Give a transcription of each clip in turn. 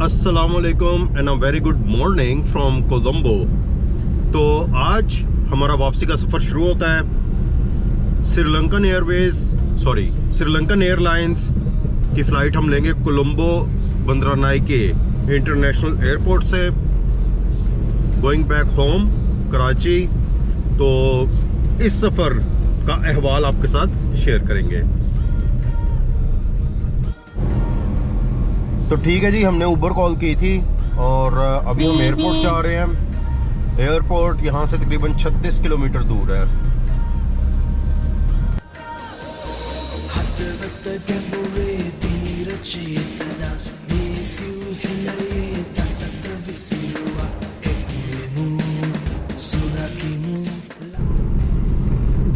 अस्सलामुअलैकुम and a very good morning from Colombo. तो आज हमारा वापसी का सफ़र शुरू होता है। श्रीलंकन एयरलाइंस की फ़्लाइट हम लेंगे कोलंबो बंदरनाइके इंटरनेशनल एयरपोर्ट से, गोइंग बैक होम कराची। तो इस सफ़र का अहवाल आपके साथ शेयर करेंगे। तो ठीक है जी, हमने उबर कॉल की थी और अभी हम एयरपोर्ट जा रहे हैं। एयरपोर्ट यहाँ से तकरीबन 36 किलोमीटर दूर है।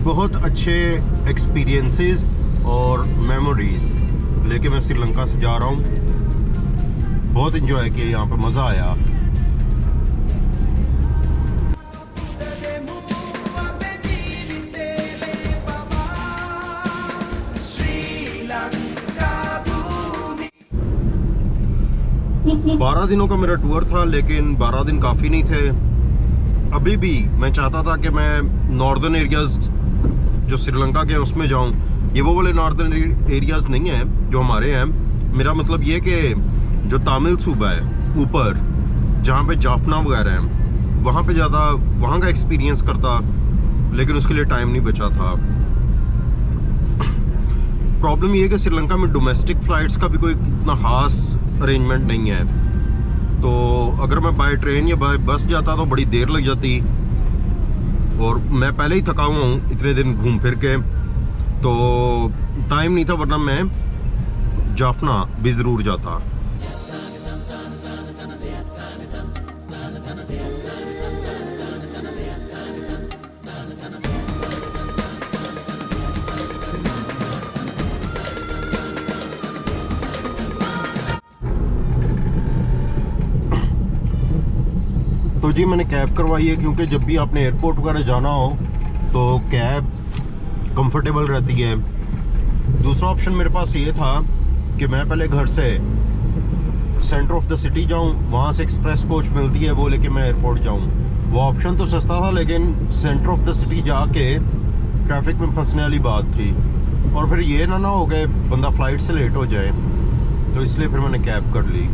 बहुत अच्छे एक्सपीरियंसेस और मेमोरीज लेके मैं श्रीलंका से जा रहा हूँ। बहुत इंजॉय किया, यहाँ पे मज़ा आया। बारह दिनों का मेरा टूर था, लेकिन 12 दिन काफ़ी नहीं थे। अभी भी मैं चाहता था कि मैं नॉर्दर्न एरियाज़ जो श्रीलंका के हैं उसमें जाऊं। ये वो वाले नॉर्दर्न एरियाज़ नहीं हैं जो हमारे हैं। मेरा मतलब ये कि जो तमिल सूबा है ऊपर, जहाँ पे जाफना वगैरह हैं, वहाँ पे ज़्यादा वहाँ का एक्सपीरियंस करता, लेकिन उसके लिए टाइम नहीं बचा था। प्रॉब्लम ये है कि श्रीलंका में डोमेस्टिक फ़्लाइट्स का भी कोई इतना ख़ास अरेंजमेंट नहीं है। तो अगर मैं बाय ट्रेन या बाय बस जाता तो बड़ी देर लग जाती, और मैं पहले ही थका हुआ हूँ इतने दिन घूम फिर के, तो टाइम नहीं था, वरना मैं जाफना भी ज़रूर जाता। तो जी मैंने कैब करवाई है, क्योंकि जब भी आपने एयरपोर्ट वगैरह जाना हो तो कैब कंफर्टेबल रहती है। दूसरा ऑप्शन मेरे पास ये था कि मैं पहले घर से सेंटर ऑफ द सिटी जाऊं, वहाँ से एक्सप्रेस कोच मिलती है, वो लेके मैं एयरपोर्ट जाऊं। वो ऑप्शन तो सस्ता था, लेकिन सेंटर ऑफ द सिटी जाके ट्रैफिक में फंसने वाली बात थी, और फिर ये ना हो गए बंदा फ्लाइट से लेट हो जाए। तो इसलिए फिर मैंने कैब कर ली।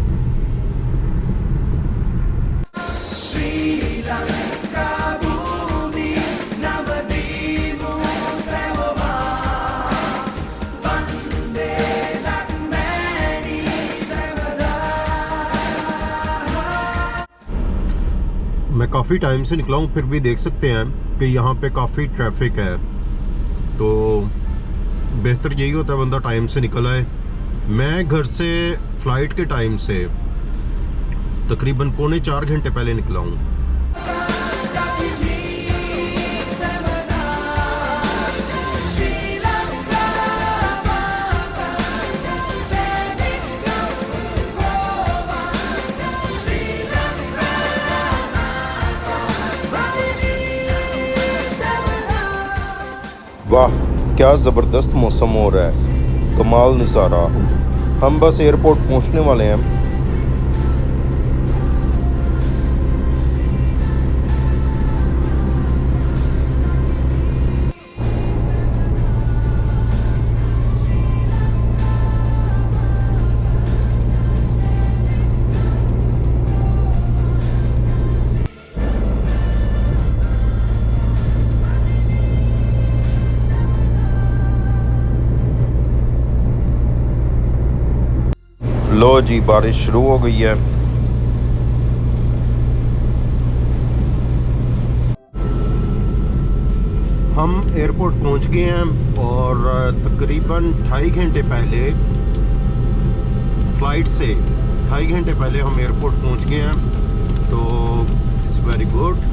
मैं काफ़ी टाइम से निकला हूँ, फिर भी देख सकते हैं कि यहाँ पे काफ़ी ट्रैफिक है। तो बेहतर यही होता है बंदा टाइम से निकल आए। मैं घर से फ़्लाइट के टाइम से तकरीबन 3.25 घंटे पहले निकला हूँ। वाह, क्या ज़बरदस्त मौसम हो रहा है, कमाल नज़ारा। हम बस एयरपोर्ट पहुंचने वाले हैं। लो जी, बारिश शुरू हो गई है। हम एयरपोर्ट पहुंच गए हैं और तकरीबन 2.5 घंटे पहले फ़्लाइट से 2.5 घंटे पहले हम एयरपोर्ट पहुंच गए हैं। तो इट्स वेरी गुड।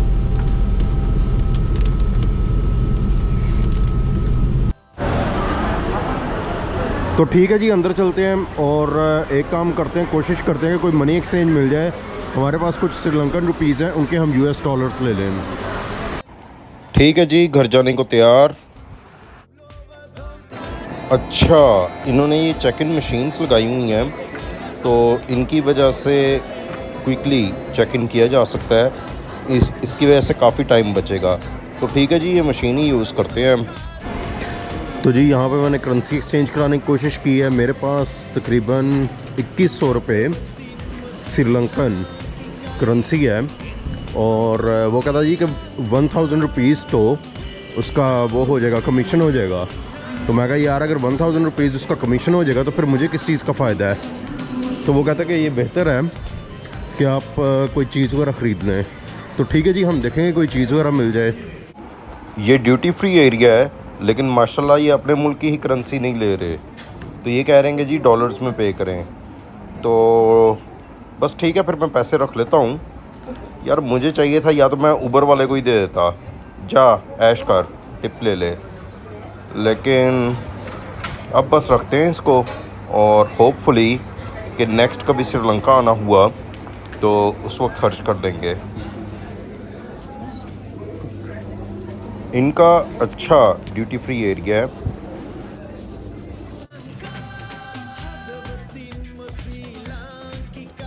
तो ठीक है जी, अंदर चलते हैं और एक काम करते हैं, कोशिश करते हैं कि कोई मनी एक्सचेंज मिल जाए। हमारे पास कुछ श्रीलंकन रुपीज़ हैं, उनके हम US डॉलर्स ले लें। ठीक है जी, घर जाने को तैयार। अच्छा, इन्होंने ये चेक इन मशीन्स लगाई हुई हैं तो इनकी वजह से क्विकली चेक इन किया जा सकता है, इसकी वजह से काफ़ी टाइम बचेगा। तो ठीक है जी, ये मशीन ही यूज़ करते हैं हम। तो जी यहाँ पे मैंने करेंसी एक्सचेंज कराने की कोशिश की है। मेरे पास तकरीबन 2100 रुपये श्रीलंकन करेंसी है, और वो कहता जी कि 1000 रुपीज़ तो उसका वो हो जाएगा, कमीशन हो जाएगा। तो मैं कहा यार अगर 1000 रुपीज़ उसका कमीशन हो जाएगा तो फिर मुझे किस चीज़ का फ़ायदा है। तो वो कहता है कि ये बेहतर है कि आप कोई चीज़ वगैरह ख़रीद लें। तो ठीक है जी, हम देखेंगे कोई चीज़ वगैरह मिल जाए। ये ड्यूटी फ्री एरिया है, लेकिन माशाल्लाह ये अपने मुल्क की ही करेंसी नहीं ले रहे। तो ये कह रहे हैं कि जी डॉलर्स में पे करें। तो बस ठीक है, फिर मैं पैसे रख लेता हूँ। यार मुझे चाहिए था, या तो मैं उबर वाले को ही दे देता, जा ऐश कर टिप ले ले, लेकिन अब बस रखते हैं इसको, और होपफुली कि नेक्स्ट कभी श्रीलंका आना हुआ तो उस वक्त खर्च कर देंगे। इनका अच्छा ड्यूटी फ्री एरिया है।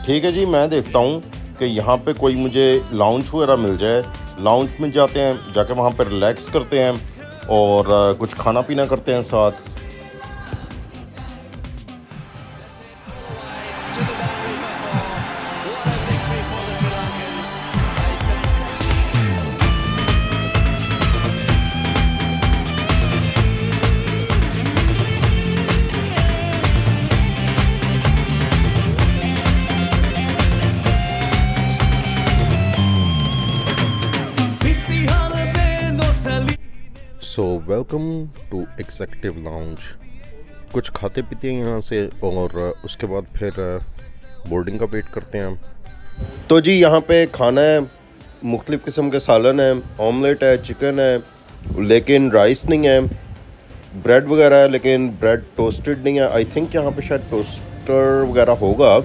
ठीक है जी, मैं देखता हूँ कि यहाँ पे कोई मुझे लाउंज वगैरह मिल जाए। लाउंज में जाते हैं, जाके वहाँ पर रिलैक्स करते हैं और कुछ खाना पीना करते हैं साथ। So welcome to executive lounge. कुछ खाते पीते हैं यहाँ से, और उसके बाद फिर बोर्डिंग का वेट करते हैं। तो जी यहाँ पे खाना है, मुख्तलिफ़ किस्म के सालन है, ऑमलेट है, चिकन है, लेकिन राइस नहीं है। ब्रेड वगैरह है, लेकिन ब्रेड टोस्टेड नहीं है। आई थिंक यहाँ पे शायद टोस्टर वगैरह होगा।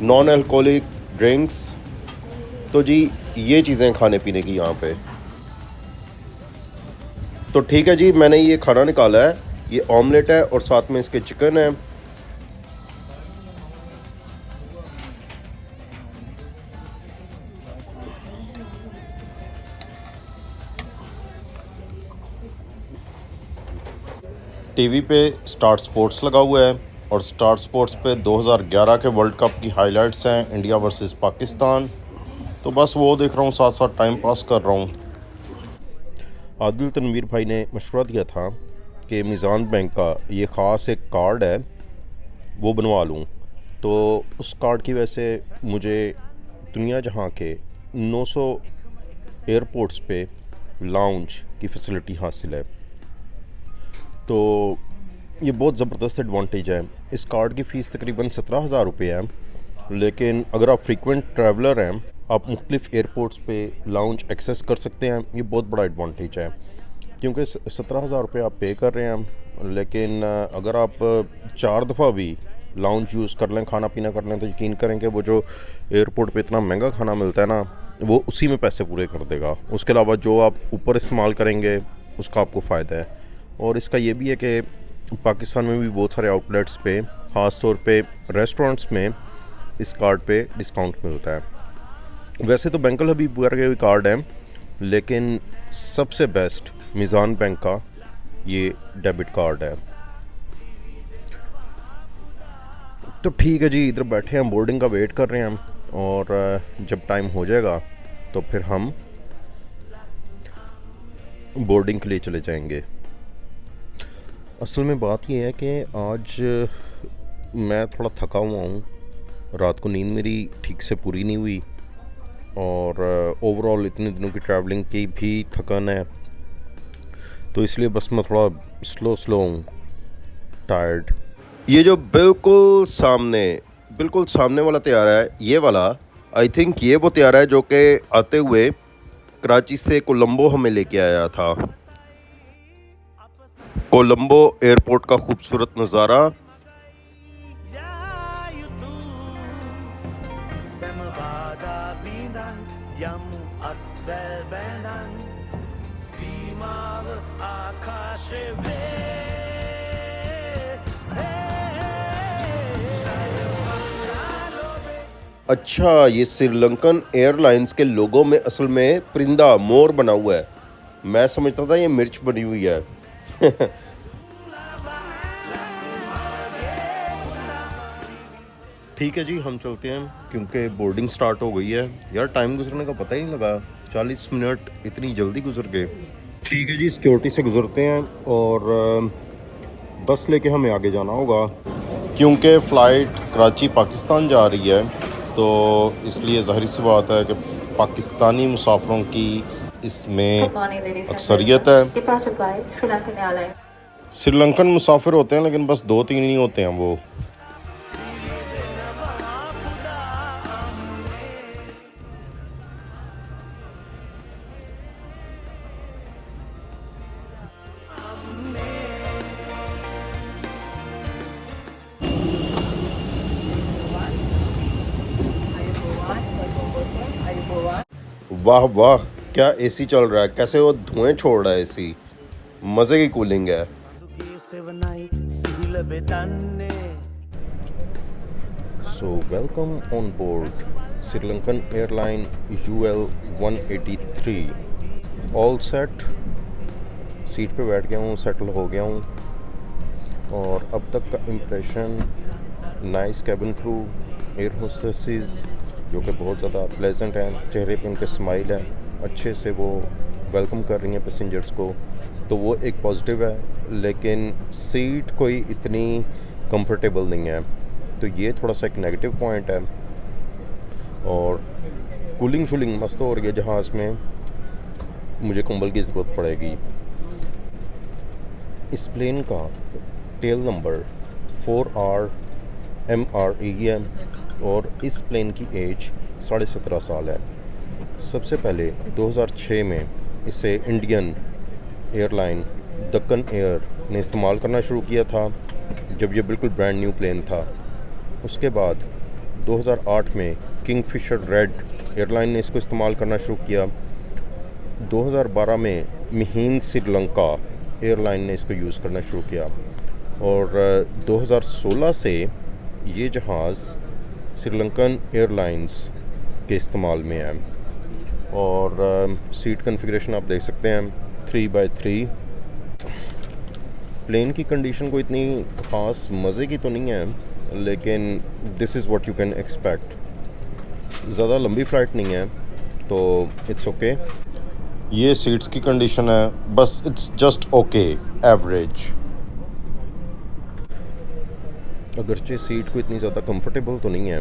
Non alcoholic drinks. तो जी ये चीज़ें खाने पीने की यहाँ पे। तो ठीक है जी, मैंने ये खाना निकाला है। ये ऑमलेट है और साथ में इसके चिकन है। टीवी पे स्टार स्पोर्ट्स लगा हुआ है, और स्टार स्पोर्ट्स पे 2011 के वर्ल्ड कप की हाइलाइट्स हैं, इंडिया वर्सेस पाकिस्तान। तो बस वो देख रहा हूँ, साथ साथ टाइम पास कर रहा हूँ। आदिल तनवीर भाई ने मशवरा दिया था कि मीज़ान बैंक का ये ख़ास एक कार्ड है, वो बनवा लूँ। तो उस कार्ड की वजह से मुझे दुनिया जहाँ के 900 एयरपोर्ट्स पे लाउंज की फ़ैसिलिटी हासिल है। तो ये बहुत ज़बरदस्त एडवांटेज है। इस कार्ड की फ़ीस तकरीबन 17,000 रुपये है, लेकिन अगर आप फ्रीक्वेंट ट्रैवलर हैं, आप मुख्तलिफ़ एयरपोर्ट्स पे लाउंज एक्सेस कर सकते हैं। ये बहुत बड़ा एडवांटेज है, क्योंकि 17,000 रुपये आप पे कर रहे हैं, लेकिन अगर आप 4 दफ़ा भी लाउंज यूज़ कर लें, खाना पीना कर लें, तो यकीन करें कि वो जो एयरपोर्ट पे इतना महंगा खाना मिलता है ना, वो उसी में पैसे पूरे कर देगा। उसके अलावा जो आप ऊपर इस्तेमाल करेंगे उसका आपको फ़ायदा है। और इसका ये भी है कि पाकिस्तान में भी बहुत सारे आउटलेट्स पे, ख़ास तौर पे रेस्टोरेंट्स में, इस कार्ड पे डिस्काउंट मिलता है। वैसे तो बैंकल हबीब वगैरह के भी कार्ड हैं, लेकिन सबसे बेस्ट मीज़ान बैंक का ये डेबिट कार्ड है। तो ठीक है जी, इधर बैठे हैं, बोर्डिंग का वेट कर रहे हैं, और जब टाइम हो जाएगा तो फिर हम बोर्डिंग के लिए चले जाएंगे। असल में बात ये है कि आज मैं थोड़ा थका हुआ हूँ, रात को नींद मेरी ठीक से पूरी नहीं हुई, और ओवरऑल इतने दिनों की ट्रैवलिंग की भी थकान है। तो इसलिए बस मैं थोड़ा स्लो हूँ, टायर्ड। ये जो बिल्कुल सामने वाला त्यारा है, ये वाला, आई थिंक ये वो त्यारा है जो कि आते हुए कराची से कोलंबो हमें लेके आया था। कोलंबो एयरपोर्ट का खूबसूरत नज़ारा। अच्छा, ये श्रीलंकन एयरलाइंस के लोगों में असल में परिंदा मोर बना हुआ है। मैं समझता था ये मिर्च बनी हुई है। ठीक है जी, हम चलते हैं क्योंकि बोर्डिंग स्टार्ट हो गई है। यार टाइम गुजरने का पता ही नहीं लगा, 40 मिनट इतनी जल्दी गुजर गए। ठीक है जी, सिक्योरिटी से गुजरते हैं और बस लेके हमें आगे जाना होगा क्योंकि फ़्लाइट कराची पाकिस्तान जा रही है, तो इसलिए ज़ाहिर सी बात है कि पाकिस्तानी मुसाफिरों की इसमें अक्सरियत है। श्रीलंकन मुसाफिर होते हैं लेकिन बस 2-3 ही होते हैं वो। वाह वाह, क्या एसी चल रहा है, कैसे वो धुएं छोड़ रहा है एसी, मज़े की कूलिंग है। So welcome on board Sri Lankan airline UL 183। All set, seat पे बैठ गया हूँ, सेटल हो गया हूँ और अब तक का impression, nice cabin crew, air hostesses जो कि बहुत ज़्यादा प्लेजेंट हैं, चेहरे पे उनके स्माइल है, अच्छे से वो वेलकम कर रही हैं पैसेंजर्स को, तो वो एक पॉजिटिव है। लेकिन सीट कोई इतनी कंफर्टेबल नहीं है, तो ये थोड़ा सा एक नेगेटिव पॉइंट है। और कूलिंग शूलिंग मस्त हो रही है जहाज़ में, मुझे कंबल की ज़रूरत पड़ेगी। इस प्लेन का टेल नंबर 4RMRE है और इस प्लेन की एज 17.5 साल है। सबसे पहले 2006 में इसे इंडियन एयरलाइन दक्कन एयर ने इस्तेमाल करना शुरू किया था, जब ये बिल्कुल ब्रांड न्यू प्लेन था। उसके बाद 2008 में किंगफिशर रेड एयरलाइन ने इसको इस्तेमाल करना शुरू किया। 2012 में महिंद्रा श्रीलंका एयरलाइन ने इसको यूज़ करना शुरू किया और 2016 से ये जहाज़ श्रीलंकन एयरलाइंस के इस्तेमाल में है। और सीट कन्फिग्रेशन आप देख सकते हैं 3x3। प्लेन की कंडीशन को इतनी ख़ास मज़े की तो नहीं है, लेकिन this is what you can expect. ज़्यादा लंबी फ़्लाइट नहीं है तो इट्स ओके। ये सीट्स की कंडीशन है, बस इट्स जस्ट ओके, एवरेज। अगरचे सीट को इतनी ज़्यादा कंफर्टेबल तो नहीं है,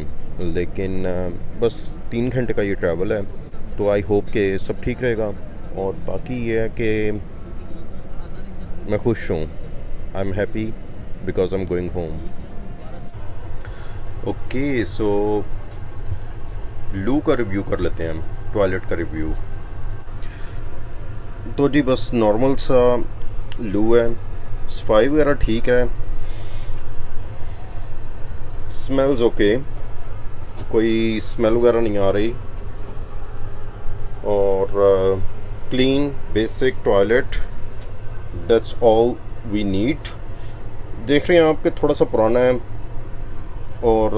लेकिन बस 3 घंटे का ये ट्रैवल है, तो आई होप कि सब ठीक रहेगा। और बाकी ये है कि मैं खुश हूँ, I am happy because I am going home. Okay, so लू का रिव्यू कर लेते हैं, टॉयलेट का रिव्यू। तो जी बस नॉर्मल सा लू है, सफाई वगैरह ठीक है, स्मेल्स ओके, कोई स्मेल वगैरह नहीं आ रही, और clean basic toilet, that's all we need. देख रहे हैं आपके थोड़ा सा पुराना है और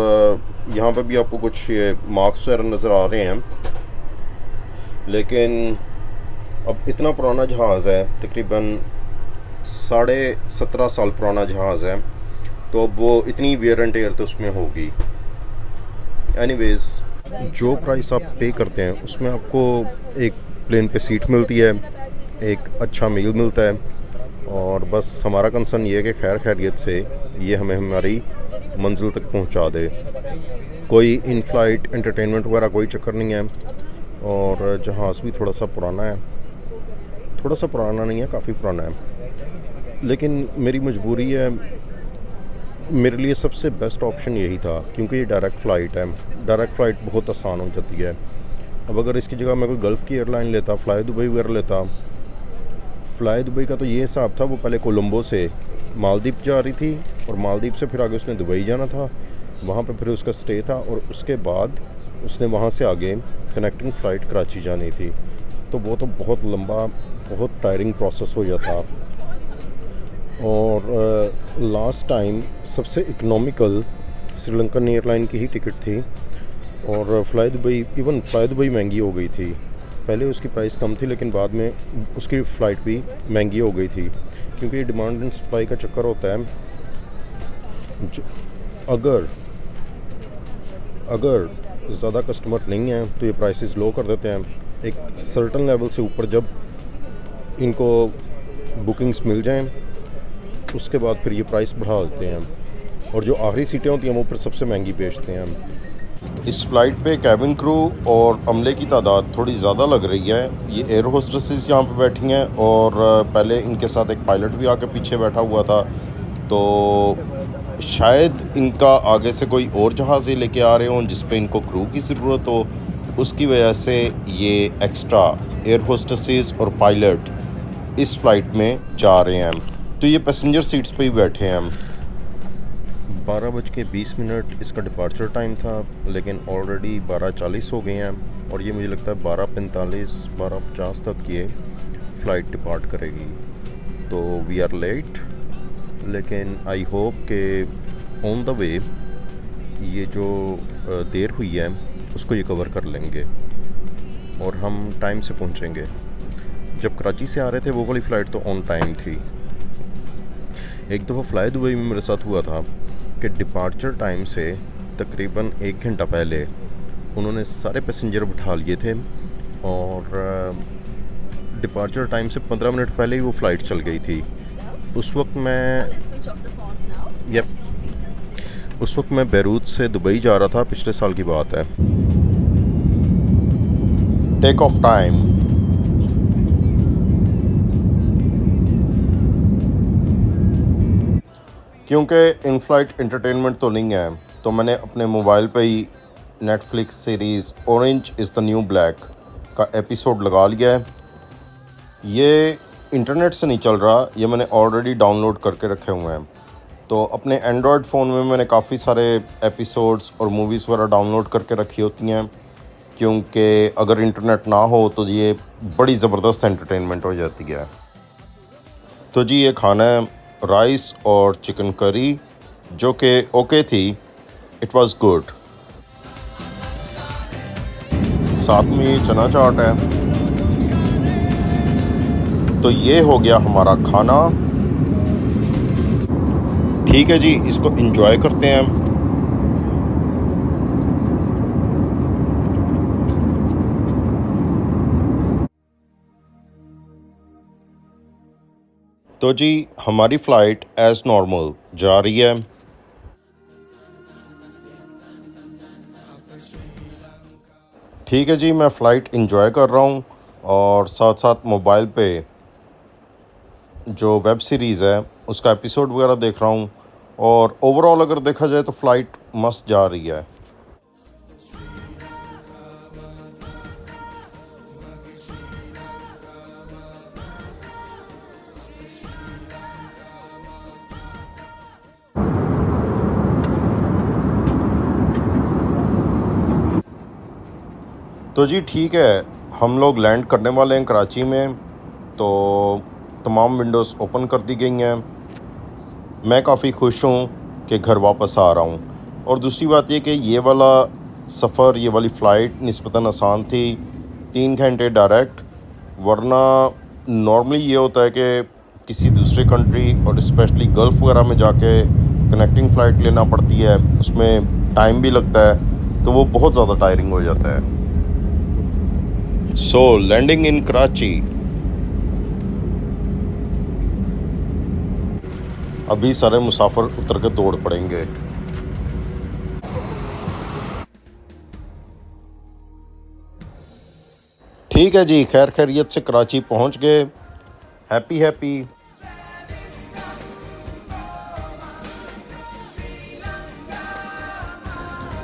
यहाँ पे भी आपको कुछ मार्क्स वगैरह नज़र आ रहे हैं, लेकिन अब इतना पुराना जहाज़ है, तकरीबन 17.5 साल पुराना जहाज़ है, तो अब वो इतनी वेयर एंड टेयर तो उसमें होगी। एनीवेज़, जो प्राइस आप पे करते हैं उसमें आपको एक प्लेन पे सीट मिलती है, एक अच्छा मील मिलता है, और बस हमारा कंसर्न ये है कि खैर खैरियत से ये हमें हमारी मंजिल तक पहुंचा दे। कोई इन फ्लाइट एंटरटेनमेंट वगैरह कोई चक्कर नहीं है, और जहाज़ भी थोड़ा सा पुराना है, थोड़ा सा पुराना नहीं है, काफ़ी पुराना है, लेकिन मेरी मजबूरी है। मेरे लिए सबसे बेस्ट ऑप्शन यही था, क्योंकि ये डायरेक्ट फ़्लाइट है, डायरेक्ट फ़्लाइट बहुत आसान हो जाती है। अब अगर इसकी जगह मैं कोई गल्फ़ की एयरलाइन लेता, फ़्लाई दुबई वगैरह लेता, फ़्लाई दुबई का तो ये हिसाब था, वो पहले कोलंबो से मालदीव जा रही थी और मालदीव से फिर आगे उसने दुबई जाना था, वहाँ पे फिर उसका स्टे था, और उसके बाद उसने वहाँ से आगे कनेक्टिंग फ़्लाइट कराची जानी थी, तो वो तो बहुत लंबा, बहुत टायरिंग प्रोसेस हो जाता। और लास्ट टाइम सबसे इकोनॉमिकल श्रीलंकन एयरलाइन की ही टिकट थी, और फ़्लाई दुबई महंगी हो गई थी। पहले उसकी प्राइस कम थी लेकिन बाद में उसकी फ़्लाइट भी महंगी हो गई थी, क्योंकि डिमांड एंड सप्लाई का चक्कर होता है। अगर अगर ज़्यादा कस्टमर नहीं हैं तो ये प्राइसेस लो कर देते हैं। एक सर्टन लेवल से ऊपर जब इनको बुकिंग्स मिल जाएं उसके बाद फिर ये प्राइस बढ़ा देते हैं, और जो आखिरी सीटें होती हैं वो फिर सबसे महंगी बेचते हैं। इस फ़्लाइट पे कैबिन क्रू और अमले की तादाद थोड़ी ज़्यादा लग रही है। ये एयर होस्टेसेस यहाँ पे बैठी हैं और पहले इनके साथ एक पायलट भी आके पीछे बैठा हुआ था, तो शायद इनका आगे से कोई और जहाज़ ही लेके आ रहे हों जिस पे इनको क्रू की ज़रूरत हो, उसकी वजह से ये एक्स्ट्रा एयर होस्टेसेस और पायलट इस फ़्लाइट में जा रहे हैं। तो ये पैसेंजर सीट्स पे ही बैठे हैं। 12:20 इसका डिपार्चर टाइम था, लेकिन ऑलरेडी 12:40 हो गए हैं और ये मुझे लगता है 12:45 12:50 तक ये फ़्लाइट डिपार्ट करेगी। तो वी आर लेट, लेकिन आई होप के ऑन द वे ये जो देर हुई है उसको ये कवर कर लेंगे और हम टाइम से पहुंचेंगे। जब कराची से आ रहे थे वो वाली फ़्लाइट तो ऑन टाइम थी। एक दफ़ा फ़्लाई दुबई में मेरे साथ हुआ था कि डिपार्चर टाइम से तकरीबन 1 घंटा पहले उन्होंने सारे पैसेंजर बिठा लिए थे और डिपार्चर टाइम से 15 मिनट पहले ही वो फ़्लाइट चल गई थी। उस वक्त मैं बैरूत से दुबई जा रहा था, पिछले साल की बात है। Take off time. क्योंकि इन फ़्लाइट एंटरटेनमेंट तो नहीं है, तो मैंने अपने मोबाइल पे ही Netflix series Orange is the New Black का एपिसोड लगा लिया है। ये इंटरनेट से नहीं चल रहा, ये मैंने ऑलरेडी डाउनलोड करके रखे हुए हैं। तो अपने एंड्रॉयड फ़ोन में मैंने काफ़ी सारे एपिसोड्स और मूवीज़ वगैरह डाउनलोड करके रखी होती हैं, क्योंकि अगर इंटरनेट ना हो तो ये बड़ी ज़बरदस्त एंटरटेनमेंट हो जाती है। तो जी ये खाना है राइस और चिकन करी, जो कि ओके थी, इट वाज गुड। साथ में ये चना चाट है। तो ये हो गया हमारा खाना। ठीक है जी, इसको एंजॉय करते हैं। तो जी हमारी फ़्लाइट एज़ नॉर्मल जा रही है। ठीक है जी, मैं फ़्लाइट एंजॉय कर रहा हूँ और साथ साथ मोबाइल पे जो वेब सीरीज़ है उसका एपिसोड वगैरह देख रहा हूँ, और ओवरऑल अगर देखा जाए तो फ़्लाइट मस्त जा रही है। तो जी ठीक है, हम लोग लैंड करने वाले हैं कराची में। तो तमाम विंडोज़ ओपन कर दी गई हैं। मैं काफ़ी खुश हूँ कि घर वापस आ रहा हूँ। और दूसरी बात ये कि ये वाला सफ़र, ये वाली फ़्लाइट निस्बतन आसान थी, 3 घंटे डायरेक्ट। वरना नॉर्मली ये होता है कि किसी दूसरे कंट्री और स्पेशली गल्फ़ वगैरह में जाके कनेक्टिंग फ़्लाइट लेना पड़ती है, उसमें टाइम भी लगता है, तो वो बहुत ज़्यादा टायरिंग हो जाता है। सो लैंडिंग इन कराची। अभी सारे मुसाफिर उतर के दौड़ पड़ेंगे। ठीक है जी, खैर खैरियत से कराची पहुंच गए। Happy happy.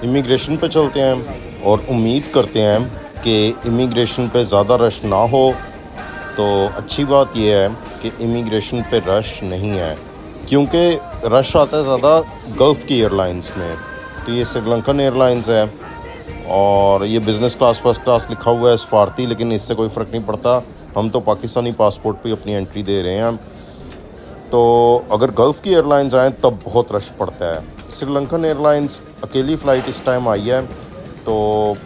इमिग्रेशन पे चलते हैं और उम्मीद करते हैं कि इमिग्रेशन पे ज़्यादा रश ना हो। तो अच्छी बात यह है कि इमिग्रेशन पे रश नहीं है, क्योंकि रश आता है ज़्यादा गल्फ़ की एयरलाइंस में। तो ये श्रीलंकन एयरलाइंस है और ये बिज़नेस क्लास फर्स्ट क्लास लिखा हुआ है सफारती, लेकिन इससे कोई फ़र्क नहीं पड़ता। हम तो पाकिस्तानी पासपोर्ट पे अपनी एंट्री दे रहे हैं। तो अगर गल्फ़ की एयरलाइंस आएँ तब बहुत रश पड़ता है। श्रीलंकन एयरलाइंस अकेली फ़्लाइट इस टाइम आई है, तो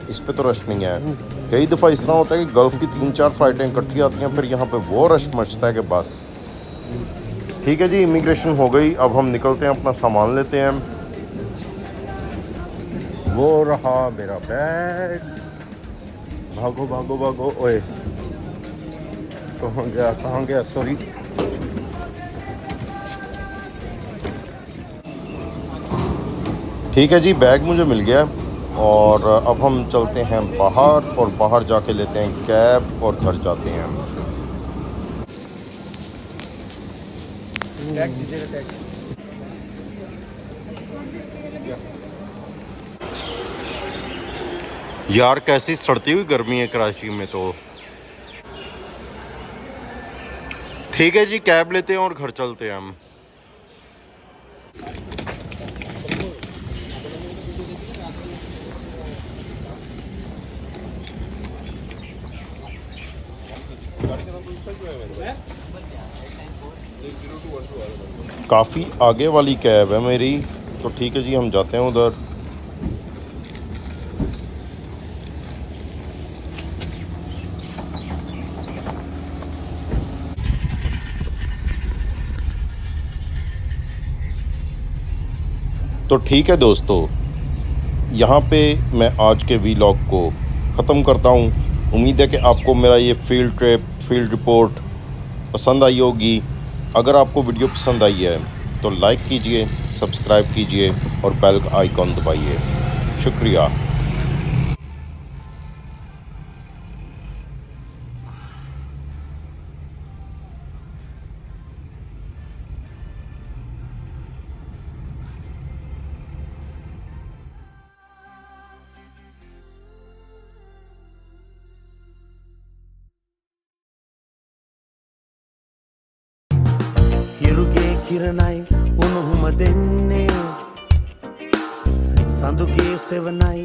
इस पे तो रश नहीं है। कई दफ़ा इस तरह होता है कि गल्फ़ की 3-4 फ़्लाइटें इकट्ठी आती हैं, फिर यहाँ पे वो रश मचता है कि बस। ठीक है जी, इमिग्रेशन हो गई, अब हम निकलते हैं, अपना सामान लेते हैं। वो रहा मेरा बैग, भागो भागो भागो, ओए कहाँ गया सॉरी। ठीक है जी, बैग मुझे मिल गया और अब हम चलते हैं बाहर और बाहर जाके लेते हैं कैब और घर जाते हैं। यार कैसी सड़ती हुई गर्मी है कराची में तो। ठीक है जी, कैब लेते हैं और घर चलते हैं हम। काफ़ी आगे वाली कैब है मेरी, तो ठीक है जी, हम जाते हैं उधर। तो ठीक है दोस्तों, यहाँ पे मैं आज के वीलॉग को ख़त्म करता हूँ। उम्मीद है कि आपको मेरा ये फील्ड ट्रिप, फील्ड रिपोर्ट पसंद आई होगी। अगर आपको वीडियो पसंद आई है तो लाइक कीजिए, सब्सक्राइब कीजिए और बेल का आइकॉन दबाइए। शुक्रिया। Hiruge kiranai unuhuma denne sanduge sevanai